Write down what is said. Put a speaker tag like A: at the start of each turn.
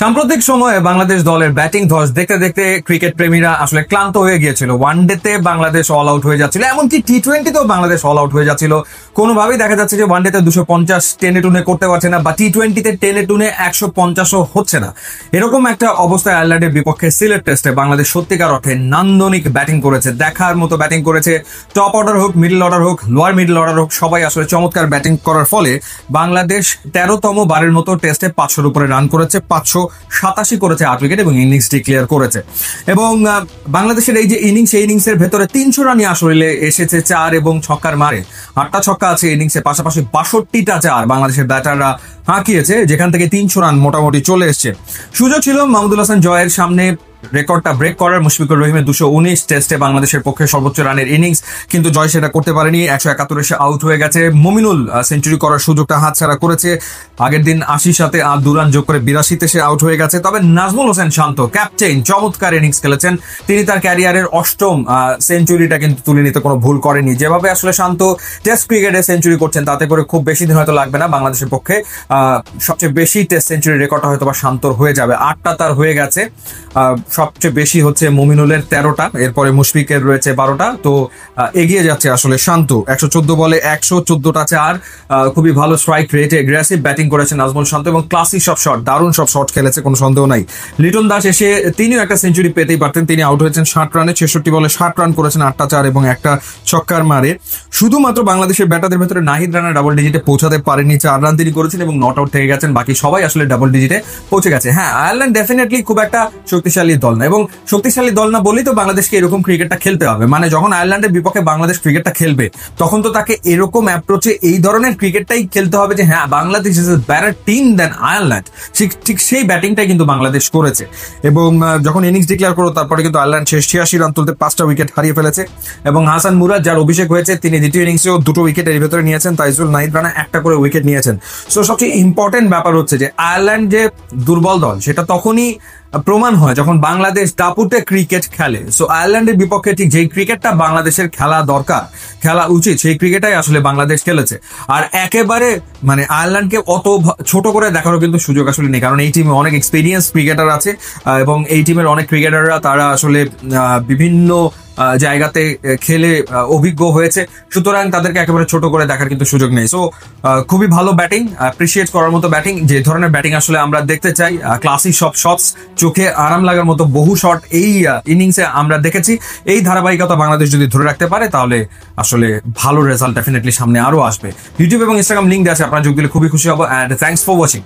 A: সাম্প্রতিক সময়ে বাংলাদেশ দলের ব্যাটিং ধস দেখতে দেখতে ক্রিকেট প্রেমীরা আসলে ক্লান্ত হয়ে গিয়েছিল। ওয়ানডেতে বাংলাদেশ অল আউট হয়ে যাচ্ছিল, এমনকি টি-20তেও বাংলাদেশ অল আউট হয়ে যাচ্ছিল। কোনোভাবেই দেখা যাচ্ছে যে ওয়ানডেতে 250 টেনে টুনে করতে পারছে না, বা টি-20তে টেনে টুনে 150ও হচ্ছে না। এরকম একটা অবস্থায় আয়ারল্যান্ডের বিপক্ষে সিলেট টেস্টে বাংলাদেশ সত্যিকার অর্থে নান্দনিক ব্যাটিং করেছে, দেখার মতো ব্যাটিং করেছে। টপ অর্ডার হোক, মিডল অর্ডার হোক, লোয়ার মিডল অর্ডার হোক, সবাই আসলে চমৎকার ব্যাটিং করার ফলে বাংলাদেশ 13তম বারের মতো টেস্টে 500-র উপরে রান করেছে, 587 করেছে 8 উইকেট এবং ইনিংস ডিক্লেয়ার করেছে। এবং বাংলাদেশের এই যে ইনিংস, এই ইনিংসের ভেতরে 300 রানই আসলে এসেছে 4 এবং ছক্কার মারে। 8টা ছক্কা আছে ইনিংসের, পাশাপাশি 62টা 4 বাংলাদেশের ব্যাটাররা হাঁকিয়েছে, যেখান থেকে 300 রান মোটামুটি চলে এসছে। সুযোগ ছিল মাহমুদুল হাসান জয়ের সামনে রেকর্ডটা ব্রেক করার, মুশফিকুর রহিমের 219 টেস্টে বাংলাদেশের পক্ষে সর্বোচ্চ রানের ইনিংস, কিন্তু জয় সেটা করতে পারেনি। 171 এসে আউট হয়ে গেছে। মমিনুল সেঞ্চুরি করার সুযোগটা হাতছাড়া করেছে। আগের দিন 80 সাথে আর 2 রান যোগ করে 82-তে সে আউট হয়ে গেছে। তবে নাজমুল হোসেন শান্ত ক্যাপ্টেন চমৎকার ইনিংস খেলেছেন। তিনি তার ক্যারিয়ারের 8ম সেঞ্চুরিটা কিন্তু তুলে নিতে কোনো ভুল করেনি। যেভাবে আসলে শান্ত টেস্ট ক্রিকেটে সেঞ্চুরি করছেন, তাতে করে খুব বেশি দিন হয়তো লাগবে না বাংলাদেশের পক্ষে সবচেয়ে বেশি টেস্ট সেঞ্চুরি রেকর্ডটা হয়তো বা শান্তর হয়ে যাবে। 8টা তার হয়ে গেছে। সবচেয়ে বেশি হচ্ছে মমিনুলের 13টা, এরপরে মুশফিকের রয়েছে 12টা। তো এগিয়ে যাচ্ছে আসলে শান্ত। 114 বলে 114টা 4, খুবই ভালো স্ট্রাইক রেটে অ্যাগ্রেসিভ ব্যাটিং করেছে নাজমুল শান্ত, এবং ক্লাসি সব শট, দারুণ সব শট খেলেছে, কোনো সন্দেহ নাই। লিটন দাস এসে তিনিও একটা সেঞ্চুরি পেতেই পারতেন, তিনি আউট হয়েছেন 60 রানে। 66 বলে 60 রান করেছেন, 8টা 4 এবং একটা ছক্কার মারে। শুধুমাত্র বাংলাদেশের ব্যাটারদের ভেতরে নাহিদ রানা ডাবল ডিজিটে পৌঁছাতে পারেনি, 4 রান তিনি করেছেন এবং নট আউট থেকে গেছেন। বাকি সবাই আসলে ডাবল ডিজিটে পৌঁছে গেছে। হ্যাঁ, আয়ারল্যান্ড ডেফিনেটলি খুব একটা শক্তিশালী দল না, এবং শক্তিশালী দল না বলেই তো বাংলাদেশকে এরকম ক্রিকেটটা খেলতে হবে। মানে যখন আয়ারল্যান্ডের বিপক্ষে বাংলাদেশ ক্রিকেটটা খেলবে, তখন তো তাকে এরকম অ্যাপ্রোচে এই ধরনের ক্রিকেটটাই খেলতে হবে যে হ্যাঁ, Bangladesh is a better team than Ireland. ঠিক সেই ব্যাটিংটাই কিন্তু বাংলাদেশ করেছে। এবং যখন ইনিংস ডিক্লেয়ার করো, তারপরে কিন্তু আয়ারল্যান্ড 86 রান তুলতে 5টা উইকেট হারিয়ে ফেলেছে। এবং হাসান মুরাদ, যার অভিষেক হয়েছে, তিনি দ্বিতীয় ইনিংসেও 2টো উইকেট এর ভেতরে নিয়েছেন। তাইজুল, নাহিদ রানা একটা করে উইকেট নিয়েছেন। সো সবচেয়ে ইম্পর্টেন্ট ব্যাপার হচ্ছে যে আয়ারল্যান্ড যে দুর্বল দল, সেটা তখনই প্রমাণ হয় যখন বাংলাদেশ দাপুটে ক্রিকেট খেলে। সো আয়ারল্যান্ডের বিপক্ষে ঠিক যেই ক্রিকেটটা বাংলাদেশের খেলা দরকার, খেলা উচিত, সেই ক্রিকেটাই আসলে বাংলাদেশ খেলেছে। আর একেবারে মানে আয়ারল্যান্ডকে অত ছোট করে দেখারও কিন্তু সুযোগ আসলে নেই, কারণ এই টিমে অনেক এক্সপিরিয়েন্স ক্রিকেটার আছে, এবং এই টিমের অনেক ক্রিকেটাররা তারা আসলে বিভিন্ন জায়গাতে খেলে অভিজ্ঞ হয়েছে। সুতরাং তাদেরকে একেবারে ছোট করে দেখার কিন্তু সুযোগ নেই। সো খুবই ভালো ব্যাটিং, অ্যাপ্রিসিয়েট করার মতো ব্যাটিং, যে ধরনের ব্যাটিং আসলে আমরা দেখতে চাই। ক্লাসি সব শটস, চোখে আরাম লাগার মতো বহু শট এই ইনিংসে আমরা দেখেছি। এই ধারাবাহিকতা বাংলাদেশ যদি ধরে রাখতে পারে, তাহলে আসলে ভালো রেজাল্ট ডেফিনেটলি সামনে আরো আসবে। ইউটিউব এবং ইনস্টাগ্রাম লিঙ্ক দেওয়া আছে, আপনারা যোগ দিলে খুবই খুশি হবো। And thanks for watching.